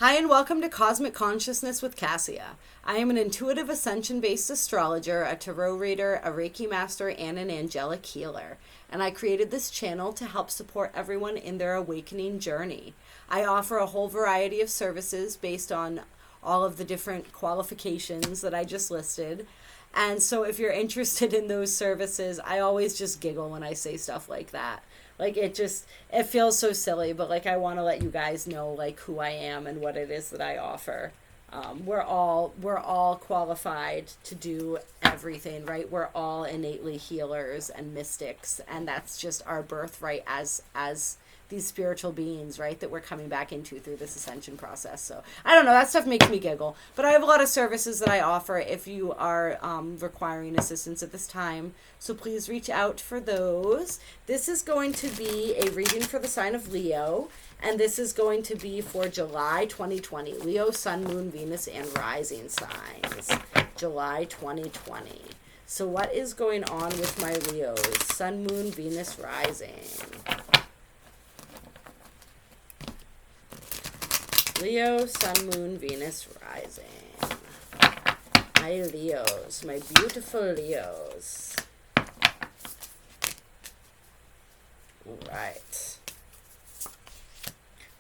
Hi, and welcome to Cosmic Consciousness with Cassia. I am an intuitive ascension-based astrologer, a tarot reader, a Reiki master, and an angelic healer. And I created this channel to help support everyone in their awakening journey. I offer a whole variety of services based on all of the different qualifications that I just listed. And so if you're interested in those services, I always just giggle when I say stuff like that. Like it feels so silly, but like I want to let you guys know like who I am and what it is that I offer. We're all qualified to do everything, right? We're all innately healers and mystics, and that's just our birthright as these spiritual beings, right, that we're coming back into through this ascension process. So I don't know, that stuff makes me giggle, but I have a lot of services that I offer if you are requiring assistance at this time, so please reach out for those. This is going to be a reading for the sign of Leo, and this is going to be for July 2020. Leo, Sun, Moon, Venus, and Rising signs. July 2020. So what is going on with my Leos? Sun, Moon, Venus, Rising. Leo, Sun, Moon, Venus, Rising. My Leos, my beautiful Leos. All right.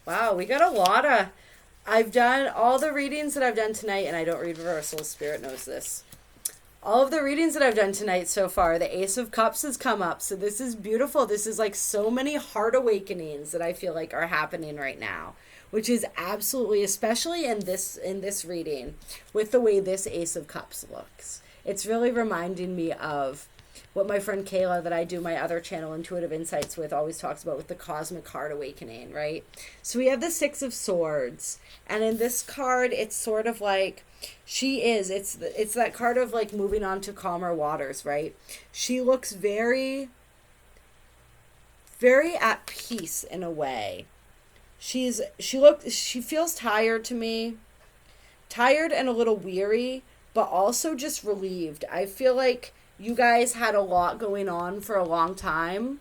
Wow, we got a lot of... I've done all the readings that I've done tonight, and I don't read reversals. Spirit knows this. All of the readings that I've done tonight so far, the Ace of Cups has come up. So this is beautiful. This is like so many heart awakenings that I feel like are happening right now, which is absolutely, especially in this reading, with the way this Ace of Cups looks. It's really reminding me of what my friend Kayla, that I do my other channel, Intuitive Insights, with, always talks about with the cosmic heart awakening, right? So we have the Six of Swords, and in this card, it's sort of like it's that card of like moving on to calmer waters, right? She looks very, very at peace in a way. She feels tired to me, tired and a little weary, but also just relieved. I feel like you guys had a lot going on for a long time,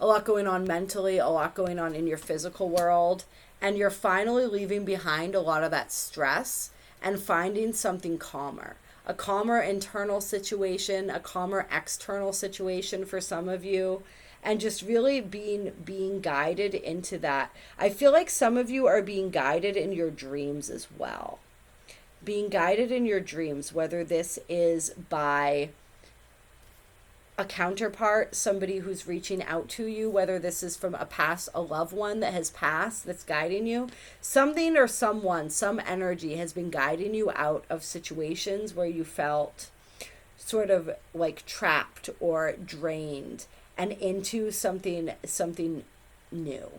a lot going on mentally, a lot going on in your physical world, and you're finally leaving behind a lot of that stress and finding something calmer. A calmer internal situation, a calmer external situation for some of you, and just really being guided into that. I feel like some of you are being guided in your dreams as well. Being guided in your dreams, whether this is by a counterpart, somebody who's reaching out to you, whether this is from a loved one that has passed that's guiding you. Something or someone, some energy has been guiding you out of situations where you felt sort of like trapped or drained and into something new.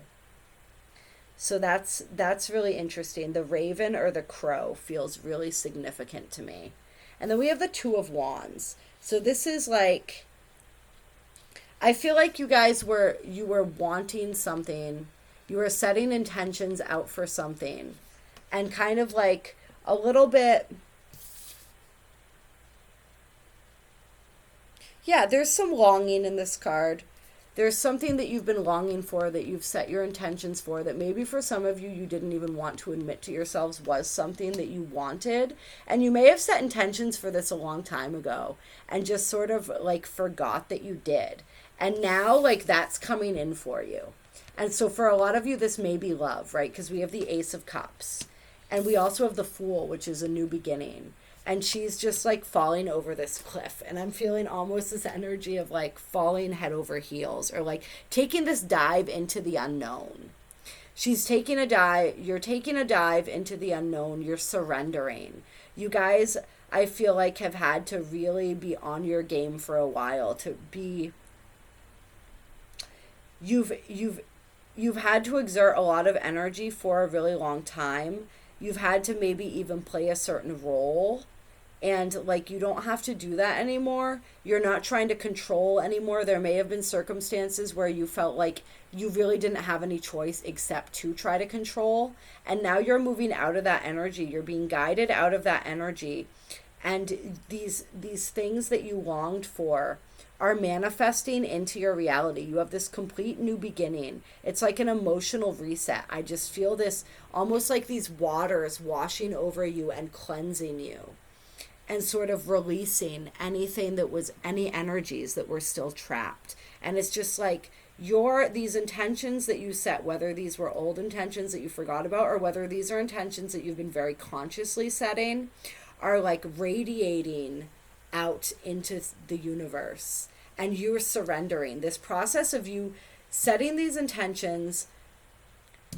So that's really interesting. The raven or the crow feels really significant to me. And then we have the Two of Wands. So this is like, I feel like you guys were wanting something. You were setting intentions out for something. And kind of like a little bit, yeah, there's some longing in this card. There's something that you've been longing for, that you've set your intentions for, that maybe for some of you, you didn't even want to admit to yourselves was something that you wanted. And you may have set intentions for this a long time ago and just sort of like forgot that you did. And now like that's coming in for you. And so for a lot of you, this may be love, right? Because we have the Ace of Cups. And we also have the Fool, which is a new beginning. And she's just like falling over this cliff. And I'm feeling almost this energy of like falling head over heels, or like taking this dive into the unknown. She's taking a dive. You're taking a dive into the unknown. You're surrendering. You guys, I feel like, have had to really be on your game for a while to be... You've had to exert a lot of energy for a really long time. You've had to maybe even play a certain role. And like, you don't have to do that anymore. You're not trying to control anymore. There may have been circumstances where you felt like you really didn't have any choice except to try to control. And now you're moving out of that energy. You're being guided out of that energy. And these things that you longed for are manifesting into your reality. You have this complete new beginning. It's like an emotional reset. I just feel this almost like these waters washing over you and cleansing you and sort of releasing anything that was, any energies that were still trapped. And it's just like these intentions that you set, whether these were old intentions that you forgot about or whether these are intentions that you've been very consciously setting, are like radiating out into the universe. And you're surrendering. This process of you setting these intentions,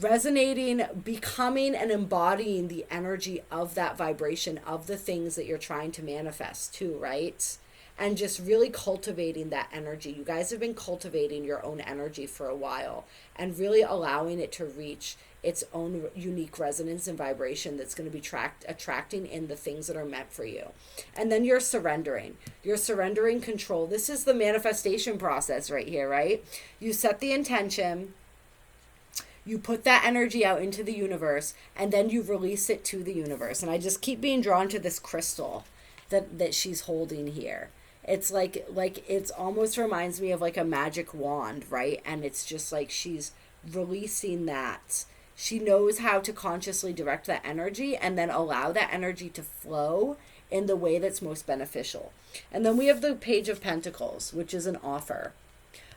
resonating, becoming and embodying the energy of that vibration of the things that you're trying to manifest too, right? And just really cultivating that energy. You guys have been cultivating your own energy for a while and really allowing it to reach its own unique resonance and vibration that's going to be attracting in the things that are meant for you. And then you're surrendering. You're surrendering control. This is the manifestation process right here, right? You set the intention, you put that energy out into the universe, and then you release it to the universe. And I just keep being drawn to this crystal that she's holding here. It's like it's almost reminds me of like a magic wand, right? And it's just like she's releasing that. She knows how to consciously direct that energy and then allow that energy to flow in the way that's most beneficial. And then we have the Page of Pentacles, which is an offer.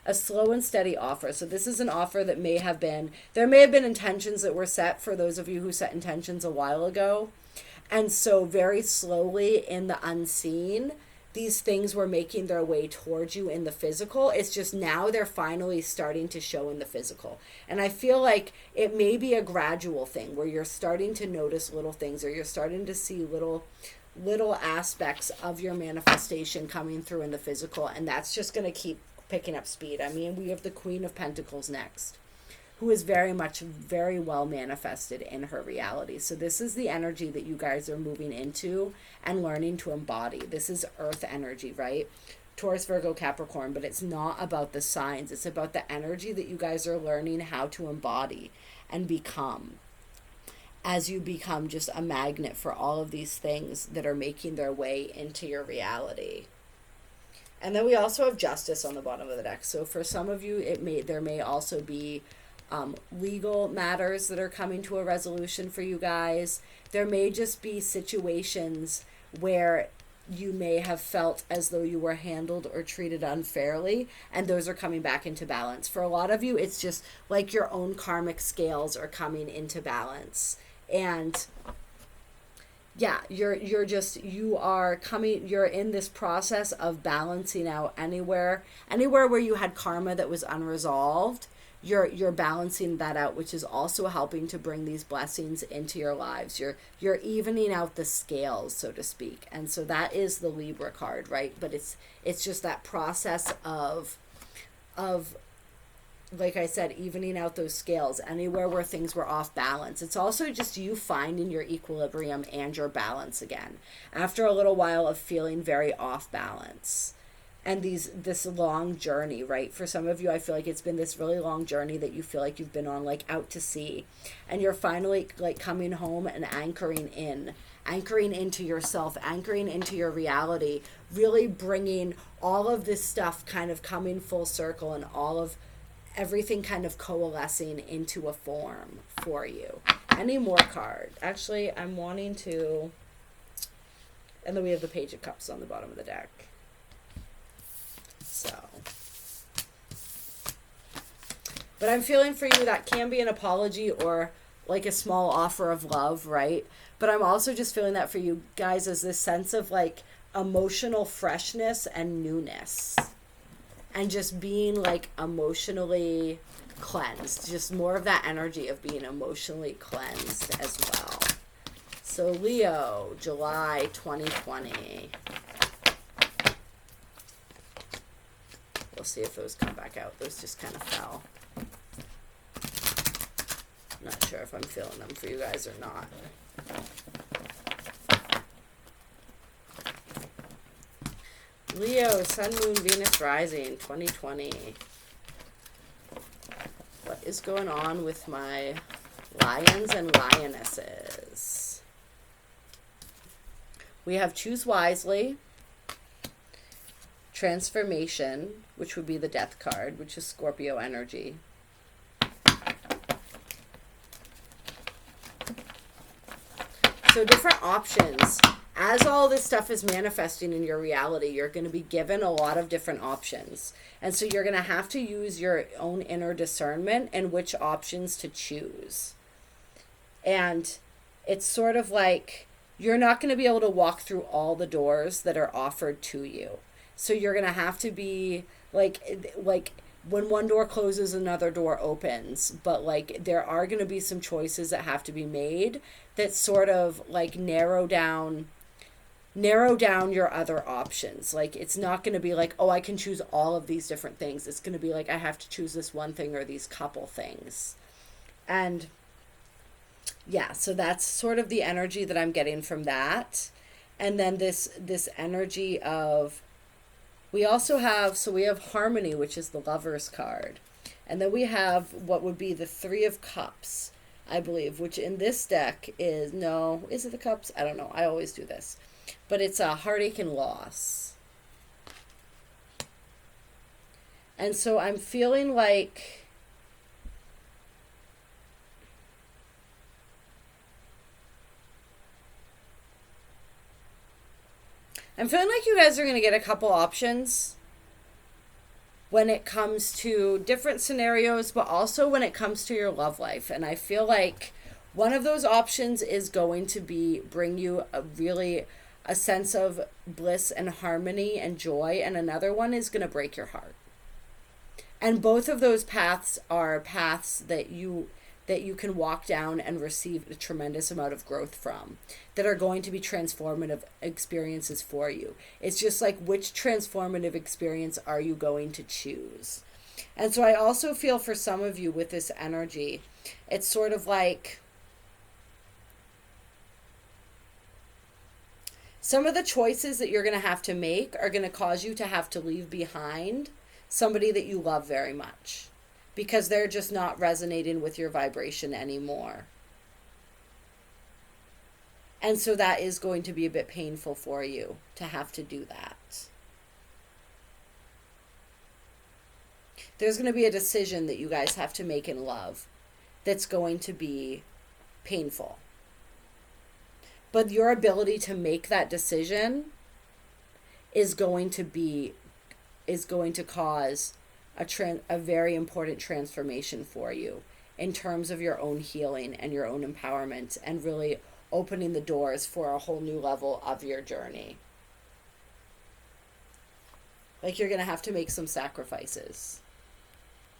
A slow and steady offer. So this is an offer that there may have been intentions that were set for those of you who set intentions a while ago. And so very slowly in the unseen, these things were making their way towards you in the physical. It's just now they're finally starting to show in the physical. And I feel like it may be a gradual thing where you're starting to notice little things, or you're starting to see little aspects of your manifestation coming through in the physical. And that's just going to keep picking up speed. I mean, we have the Queen of Pentacles next, who is very well manifested in her reality. So this is the energy that you guys are moving into and learning to embody. This is earth energy, right? Taurus, Virgo, Capricorn, but it's not about the signs. It's about the energy that you guys are learning how to embody and become, as you become just a magnet for all of these things that are making their way into your reality. And then we also have Justice on the bottom of the deck. So for some of you, there may also be legal matters that are coming to a resolution for you guys. There may just be situations where you may have felt as though you were handled or treated unfairly, and those are coming back into balance. For a lot of you, it's just like your own karmic scales are coming into balance. And yeah, you're in this process of balancing out anywhere where you had karma that was unresolved. You're balancing that out, which is also helping to bring these blessings into your lives. You're evening out the scales, so to speak. And so that is the Libra card, right? But it's just that process of like I said, evening out those scales anywhere where things were off balance. It's also just you finding your equilibrium and your balance again after a little while of feeling very off balance. And this long journey, right? For some of you, I feel like it's been this really long journey that you feel like you've been on, like out to sea, and you're finally like coming home and anchoring into yourself, anchoring into your reality, really bringing all of this stuff kind of coming full circle, and all of everything kind of coalescing into a form for you. Any more card? Actually, I'm wanting to, and then we have the Page of Cups on the bottom of the deck. So, but I'm feeling for you that can be an apology or like a small offer of love, right? But I'm also just feeling that for you guys as this sense of like emotional freshness and newness, and just being like emotionally cleansed, just more of that energy of being emotionally cleansed as well. So Leo, July 2020. We'll see if those come back out. Those just kind of fell. Not sure if I'm feeling them for you guys or not. Leo, Sun, Moon, Venus, Rising, 2020. What is going on with my lions and lionesses? We have Choose Wisely, transformation, which would be the death card, which is Scorpio energy. So different options. As all this stuff is manifesting in your reality, you're going to be given a lot of different options. And so you're going to have to use your own inner discernment and which options to choose. And it's sort of like you're not going to be able to walk through all the doors that are offered to you. So you're going to have to be like when one door closes, another door opens. But like there are going to be some choices that have to be made that sort of like narrow down your other options. Like it's not going to be like, oh, I can choose all of these different things. It's going to be like I have to choose this one thing or these couple things. And yeah, so that's sort of the energy that I'm getting from that. And then this energy of, we also have, so we have harmony, which is the Lover's card. And then we have what would be the Three of Cups, I believe, which in this deck is, no, is it the Cups? I don't know. I always do this. But it's a heartache and loss. And so I'm feeling like you guys are going to get a couple options when it comes to different scenarios, but also when it comes to your love life. And I feel like one of those options is going to be bring you a sense of bliss and harmony and joy, and another one is going to break your heart. And both of those paths are paths that you can walk down and receive a tremendous amount of growth from, that are going to be transformative experiences for you. It's just like, which transformative experience are you going to choose? And so I also feel for some of you with this energy, it's sort of like some of the choices that you're going to have to make are going to cause you to have to leave behind somebody that you love very much, because they're just not resonating with your vibration anymore. And so that is going to be a bit painful for you to have to do that. There's going to be a decision that you guys have to make in love that's going to be painful. But your ability to make that decision is going to cause a very important transformation for you in terms of your own healing and your own empowerment, and really opening the doors for a whole new level of your journey. Like you're going to have to make some sacrifices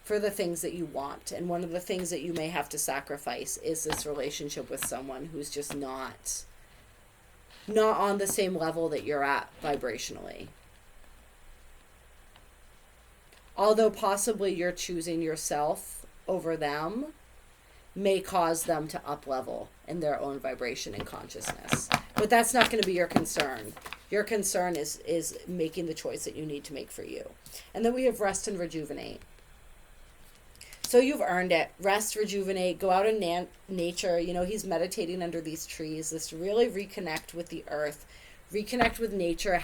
for the things that you want. And one of the things that you may have to sacrifice is this relationship with someone who's just not on the same level that you're at vibrationally. Although possibly you're choosing yourself over them, may cause them to up level in their own vibration and consciousness. But that's not going to be your concern. Your concern is making the choice that you need to make for you. And then we have rest and rejuvenate. So you've earned it. Rest, rejuvenate, go out in nature. You know, he's meditating under these trees. This really reconnect with the earth, reconnect with nature,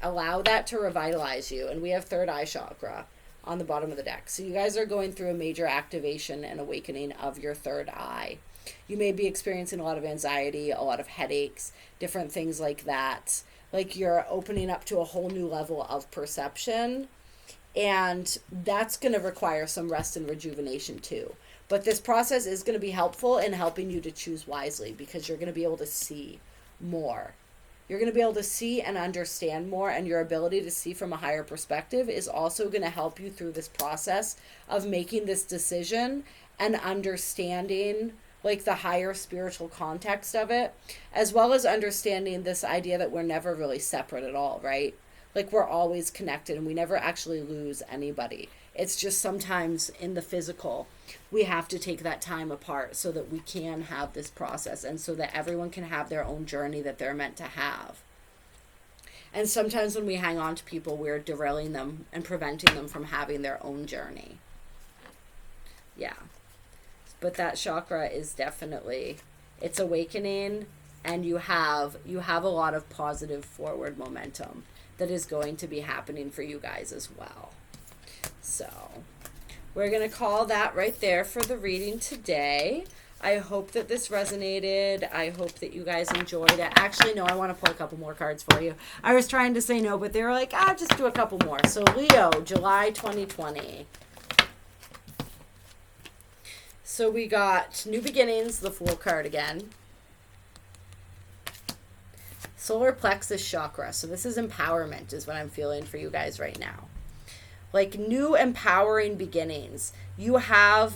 allow that to revitalize you. And we have third eye chakra on the bottom of the deck. So you guys are going through a major activation and awakening of your third eye. You may be experiencing a lot of anxiety, a lot of headaches, different things like that. Like you're opening up to a whole new level of perception. And that's going to require some rest and rejuvenation too. But this process is going to be helpful in helping you to choose wisely, because you're going to be able to see more. You're going to be able to see and understand more, and your ability to see from a higher perspective is also going to help you through this process of making this decision and understanding like the higher spiritual context of it, as well as understanding this idea that we're never really separate at all, right? Like we're always connected and we never actually lose anybody. It's just sometimes in the physical, we have to take that time apart so that we can have this process, and so that everyone can have their own journey that they're meant to have. And sometimes when we hang on to people, we're derailing them and preventing them from having their own journey. Yeah. But that chakra is definitely, it's awakening, and you have a lot of positive forward momentum. that is going to be happening for you guys as well. So we're going to call that right there for the reading today. I hope that this resonated. I hope that you guys enjoyed it. Actually, no, I want to pull a couple more cards for you. I was trying to say no, but they were like, just do a couple more. So Leo, July 2020. So we got New Beginnings, the Fool card again. Solar Plexus Chakra. So this is empowerment is what I'm feeling for you guys right now. Like new empowering beginnings. You have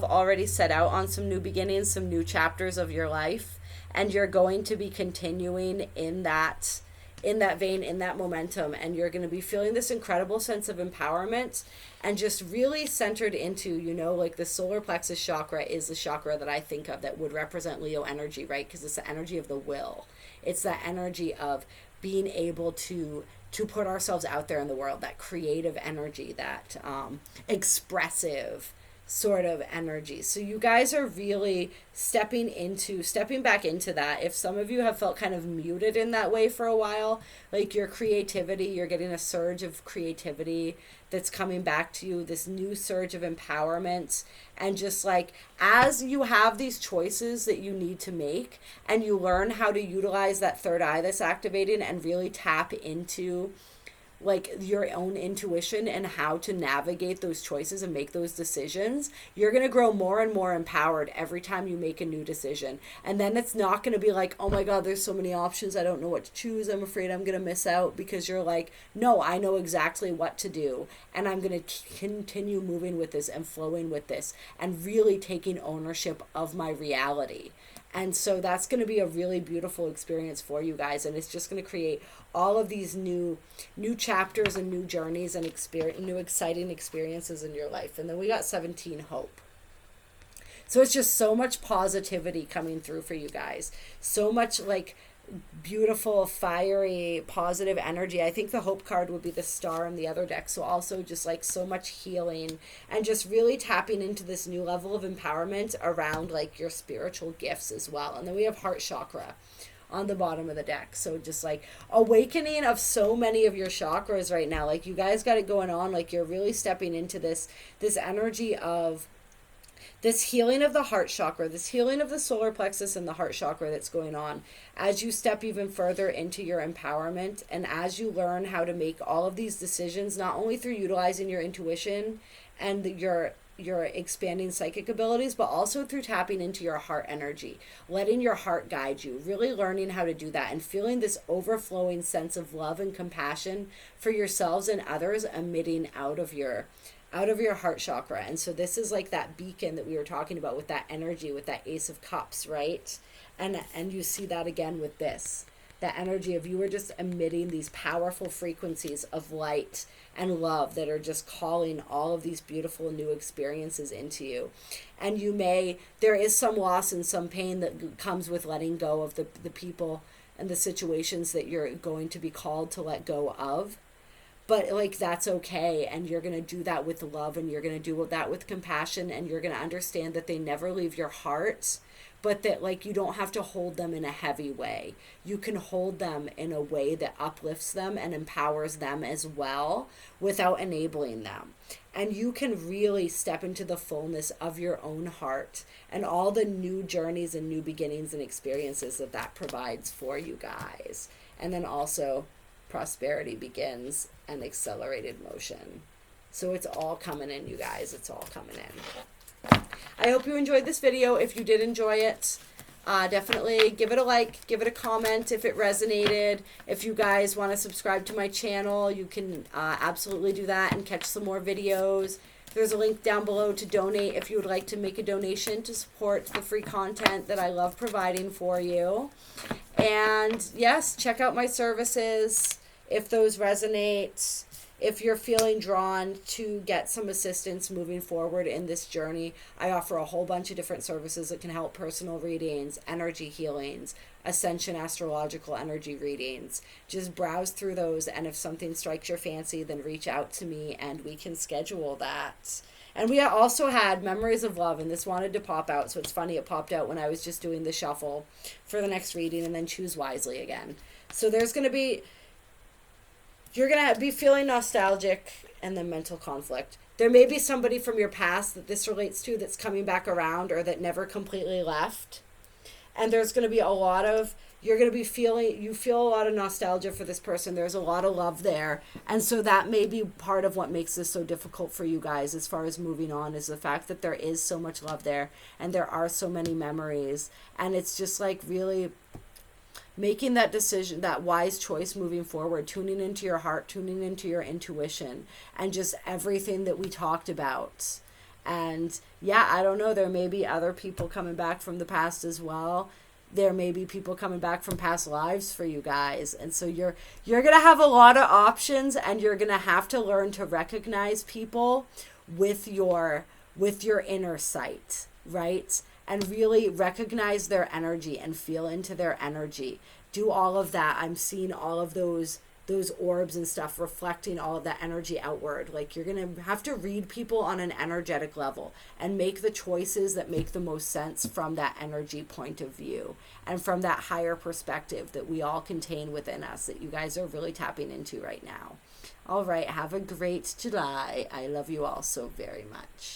already set out on some new beginnings, some new chapters of your life, and you're going to be continuing in that vein, in that momentum, and you're going to be feeling this incredible sense of empowerment and just really centered into, like the solar plexus chakra is the chakra that I think of that would represent Leo energy, right? Because it's the energy of the will. It's that energy of being able to put ourselves out there in the world, that creative energy, that expressive sort of energy. So you guys are really stepping back into that. If some of you have felt kind of muted in that way for a while, like your creativity, you're getting a surge of creativity that's coming back to you, this new surge of empowerment. And just like as you have these choices that you need to make and you learn how to utilize that third eye that's activating and really tap into like your own intuition and how to navigate those choices and make those decisions, you're going to grow more and more empowered every time you make a new decision. And then it's not going to be like, oh my God, there's so many options, I don't know what to choose, I'm afraid I'm going to miss out, because you're like, no, I know exactly what to do, and I'm going to continue moving with this and flowing with this and really taking ownership of my reality. And so that's going to be a really beautiful experience for you guys. And it's just going to create all of these new chapters and new journeys and new exciting experiences in your life. And then we got 17, hope. So it's just so much positivity coming through for you guys. So much like beautiful, fiery, positive energy. I think the hope card would be the star in the other deck. So also just like so much healing and just really tapping into this new level of empowerment around like your spiritual gifts as well. And then we have heart chakra on the bottom of the deck. So just like awakening of so many of your chakras right now. Like you guys got it going on. Like you're really stepping into this energy of this healing of the heart chakra, this healing of the solar plexus and the heart chakra that's going on as you step even further into your empowerment and as you learn how to make all of these decisions, not only through utilizing your intuition and your expanding psychic abilities, but also through tapping into your heart energy, letting your heart guide you, really learning how to do that and feeling this overflowing sense of love and compassion for yourselves and others emitting out of your heart chakra. And so this is like that beacon that we were talking about with that energy, with that Ace of Cups, right? And you see that again with this, that energy of you are just emitting these powerful frequencies of light and love that are just calling all of these beautiful new experiences into you. And there is some loss and some pain that comes with letting go of the people and the situations that you're going to be called to let go of. But like that's okay, and you're going to do that with love, and you're going to do that with compassion, and you're going to understand that they never leave your heart, but that like you don't have to hold them in a heavy way. You can hold them in a way that uplifts them and empowers them as well without enabling them. And you can really step into the fullness of your own heart and all the new journeys and new beginnings and experiences that provides for you guys. And then also prosperity begins and accelerated motion. So it's all coming in, you guys. It's all coming in. I hope you enjoyed this video. If you did enjoy it, definitely give it a like, give it a comment if it resonated. If you guys want to subscribe to my channel, you can absolutely do that and catch some more videos. There's a link down below to donate if you would like to make a donation to support the free content that I love providing for you. And yes, check out my services if those resonate. If you're feeling drawn to get some assistance moving forward in this journey, I offer a whole bunch of different services that can help: personal readings, energy healings, Ascension astrological energy readings. Just browse through those, and if something strikes your fancy, then reach out to me and we can schedule that. And we also had Memories of Love, and this wanted to pop out, so it's funny, it popped out when I was just doing the shuffle for the next reading, and then Choose Wisely again. So there's going to be You're going to be feeling nostalgic and then mental conflict. There may be somebody from your past that this relates to that's coming back around or that never completely left. And there's going to be a lot of, you're going to be feeling, you feel a lot of nostalgia for this person. There's a lot of love there. And so that may be part of what makes this so difficult for you guys as far as moving on, is the fact that there is so much love there and there are so many memories. And it's just like really making that decision, that wise choice moving forward, tuning into your heart, tuning into your intuition, and just everything that we talked about. And yeah, I don't know, there may be other people coming back from the past as well. There may be people coming back from past lives for you guys. And so you're going to have a lot of options, and you're going to have to learn to recognize people with your inner sight, right? And really recognize their energy and feel into their energy. Do all of that. I'm seeing all of those orbs and stuff reflecting all of that energy outward. Like, you're going to have to read people on an energetic level and make the choices that make the most sense from that energy point of view and from that higher perspective that we all contain within us, that you guys are really tapping into right now. All right. Have a great July. I love you all so very much.